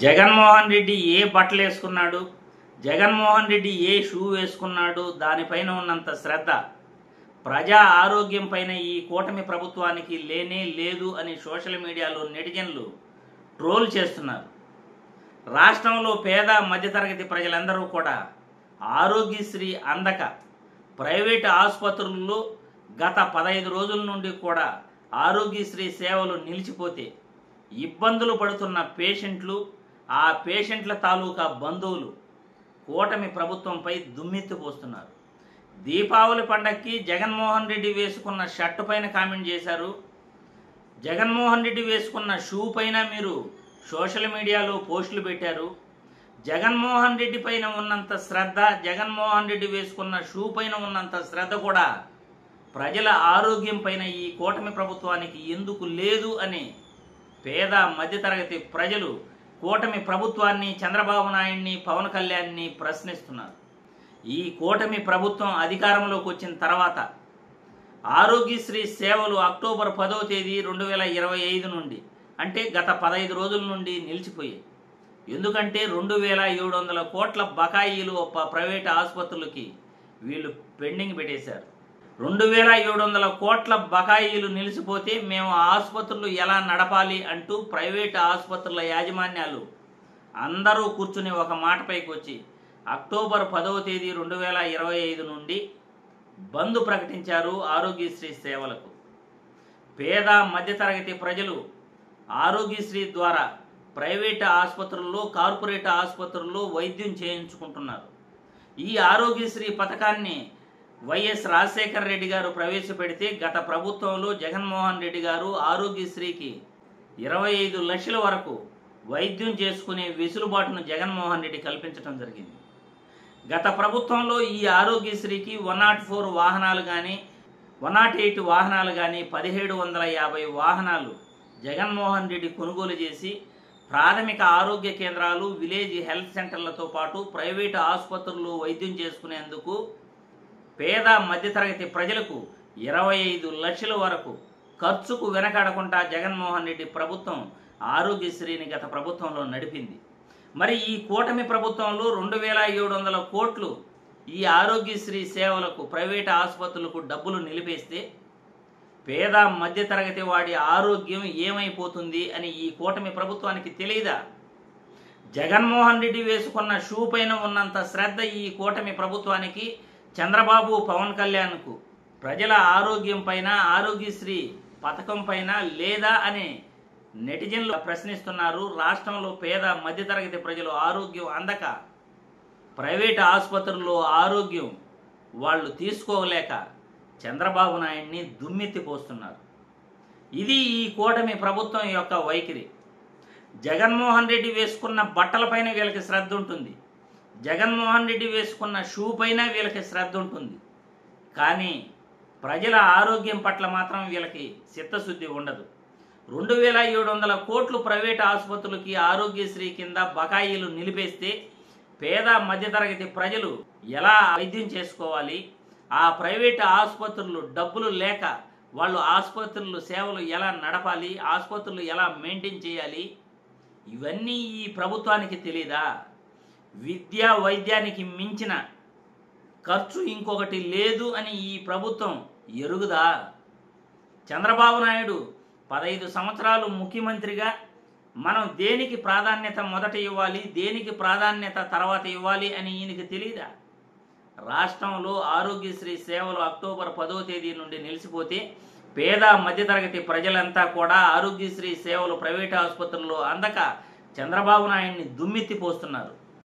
జగన్మోహన్ రెడ్డి ఏ బట్టలు వేసుకున్నాడు, జగన్మోహన్ రెడ్డి ఏ షూ వేసుకున్నాడు, దానిపైన ఉన్నంత శ్రద్ధ ప్రజా ఆరోగ్యం పైన ఈ కూటమి ప్రభుత్వానికి లేనే లేదు అని సోషల్ మీడియాలో నెటిజన్లు ట్రోల్ చేస్తున్నారు. రాష్ట్రంలో పేద మధ్యతరగతి ప్రజలందరూ కూడా ఆరోగ్యశ్రీ అందక ప్రైవేటు ఆసుపత్రుల్లో గత 15 రోజుల నుండి కూడా ఆరోగ్యశ్రీ సేవలు నిలిచిపోతే ఇబ్బందులు పడుతున్న పేషెంట్లు, ఆ పేషెంట్ల తాలూకా బంధువులు కూటమి ప్రభుత్వంపై దుమ్మెత్తిపోస్తున్నారు. దీపావళి పండగకి జగన్మోహన్ రెడ్డి వేసుకున్న షర్టు పైన కామెంట్ చేశారు. జగన్మోహన్ రెడ్డి వేసుకున్న షూ పైన మీరు సోషల్ మీడియాలో పోస్టులు పెట్టారు. జగన్మోహన్ రెడ్డి పైన ఉన్నంత శ్రద్ధ, జగన్మోహన్ రెడ్డి వేసుకున్న షూ పైన ఉన్నంత శ్రద్ధ కూడా ప్రజల ఆరోగ్యం పైన ఈ కూటమి ప్రభుత్వానికి ఎందుకు లేదు అని పేద మధ్యతరగతి ప్రజలు కూటమి ప్రభుత్వాన్ని, చంద్రబాబు నాయుడిని, పవన్ కళ్యాణ్ని ప్రశ్నిస్తున్నారు. ఈ కూటమి ప్రభుత్వం అధికారంలోకి వచ్చిన తర్వాత ఆరోగ్యశ్రీ సేవలు అక్టోబర్ 10వ తేదీ 2025 నుండి, అంటే గత 15 రోజుల నుండి నిలిచిపోయాయి. ఎందుకంటే 2700 కోట్ల బకాయిలు ప్రైవేట్ ఆసుపత్రులకి వీళ్ళు పెండింగ్ పెట్టేశారు. 2700 కోట్ల బకాయిలు నిలిచిపోతే మేము ఆసుపత్రులు ఎలా నడపాలి అంటూ ప్రైవేట్ ఆసుపత్రుల యాజమాన్యాలు అందరూ కూర్చుని ఒక మాటపైకి వచ్చి అక్టోబర్ 10వ తేదీ 2025 నుండి బంద్ ప్రకటించారు ఆరోగ్యశ్రీ సేవలకు. పేద మధ్యతరగతి ప్రజలు ఆరోగ్యశ్రీ ద్వారా ప్రైవేట్ ఆసుపత్రుల్లో, కార్పొరేట్ ఆసుపత్రుల్లో వైద్యం చేయించుకుంటున్నారు. ఈ ఆరోగ్యశ్రీ పథకాన్ని వైఎస్ రాజశేఖర రెడ్డి గారు ప్రవేశపెడితే గత ప్రభుత్వంలో జగన్మోహన్ రెడ్డి గారు ఆరోగ్యశ్రీకి 25 లక్షల వరకు వైద్యం చేసుకునే వెసులుబాటును జగన్మోహన్ రెడ్డి కల్పించడం జరిగింది. గత ప్రభుత్వంలో ఈ ఆరోగ్యశ్రీకి 104 వాహనాలు కానీ, 108 వాహనాలు కానీ, 1750 వాహనాలు జగన్మోహన్ రెడ్డి కొనుగోలు చేసి ప్రాథమిక ఆరోగ్య కేంద్రాలు, విలేజ్ హెల్త్ సెంటర్లతో పాటు ప్రైవేటు ఆసుపత్రులు వైద్యం చేసుకునేందుకు పేద మధ్యతరగతి ప్రజలకు 25 లక్షల వరకు ఖర్చుకు వెనకాడకుండా జగన్మోహన్ రెడ్డి ప్రభుత్వం ఆరోగ్యశ్రీని గత ప్రభుత్వంలో నడిపింది. మరి ఈ కూటమి ప్రభుత్వంలో 2700 కోట్లు ఈ ఆరోగ్యశ్రీ సేవలకు, ప్రైవేటు ఆసుపత్రులకు డబ్బులు నిలిపేస్తే పేద మధ్యతరగతి వాడి ఆరోగ్యం ఏమైపోతుంది అని ఈ కూటమి ప్రభుత్వానికి తెలియదా? జగన్మోహన్ రెడ్డి వేసుకున్న షూ పైన ఉన్నంత శ్రద్ధ ఈ కూటమి ప్రభుత్వానికి, చంద్రబాబు, పవన్ కళ్యాణ్కు ప్రజల ఆరోగ్యం పైన, ఆరోగ్యశ్రీ పథకం పైన లేదా అని నెటిజన్లు ప్రశ్నిస్తున్నారు. రాష్ట్రంలో పేద మధ్యతరగతి ప్రజలు ఆరోగ్యం అందక ప్రైవేటు ఆసుపత్రుల్లో ఆరోగ్యం వాళ్ళు తీసుకోలేక చంద్రబాబు నాయుడిని దుమ్మెత్తిపోస్తున్నారు. ఇది ఈ కూటమి ప్రభుత్వం యొక్క వైఖరి. జగన్మోహన్ రెడ్డి వేసుకున్న బట్టలపైన వీళ్ళకి శ్రద్ధ ఉంటుంది, జగన్మోహన్ రెడ్డి వేసుకున్న షూ పైన వీళ్ళకి శ్రద్ధ ఉంటుంది. కానీ ప్రజల ఆరోగ్యం పట్ల మాత్రం వీళ్ళకి చిత్తశుద్ధి ఉండదు. 2700 కోట్లు ప్రైవేట్ ఆసుపత్రులకి ఆరోగ్యశ్రీ కింద బకాయిలు నిలిపేస్తే పేద మధ్యతరగతి ప్రజలు ఎలా వైద్యం చేసుకోవాలి? ఆ ప్రైవేట్ ఆసుపత్రులు డబ్బులు లేక వాళ్ళు ఆసుపత్రులు సేవలు ఎలా నడపాలి? ఆసుపత్రులు ఎలా మెయింటైన్ చేయాలి? ఇవన్నీ ఈ ప్రభుత్వానికి తెలీదా? విద్యా వైద్యానికి మించిన ఖర్చు ఇంకొకటి లేదు అని ఈ ప్రభుత్వం ఎరుగుదా? చంద్రబాబు నాయుడు 15 సంవత్సరాలు ముఖ్యమంత్రిగా మనం దేనికి ప్రాధాన్యత మొదట ఇవ్వాలి, దేనికి ప్రాధాన్యత తర్వాత ఇవ్వాలి అని ఈయనకి తెలీదా? రాష్ట్రంలో ఆరోగ్యశ్రీ సేవలు అక్టోబర్ 10వ తేదీ నుండి నిలిచిపోతే పేద మధ్యతరగతి ప్రజలంతా కూడా ఆరోగ్యశ్రీ సేవలు ప్రైవేట్ ఆసుపత్రుల్లో అందక చంద్రబాబు నాయుడిని దుమ్మెత్తిపోస్తున్నారు.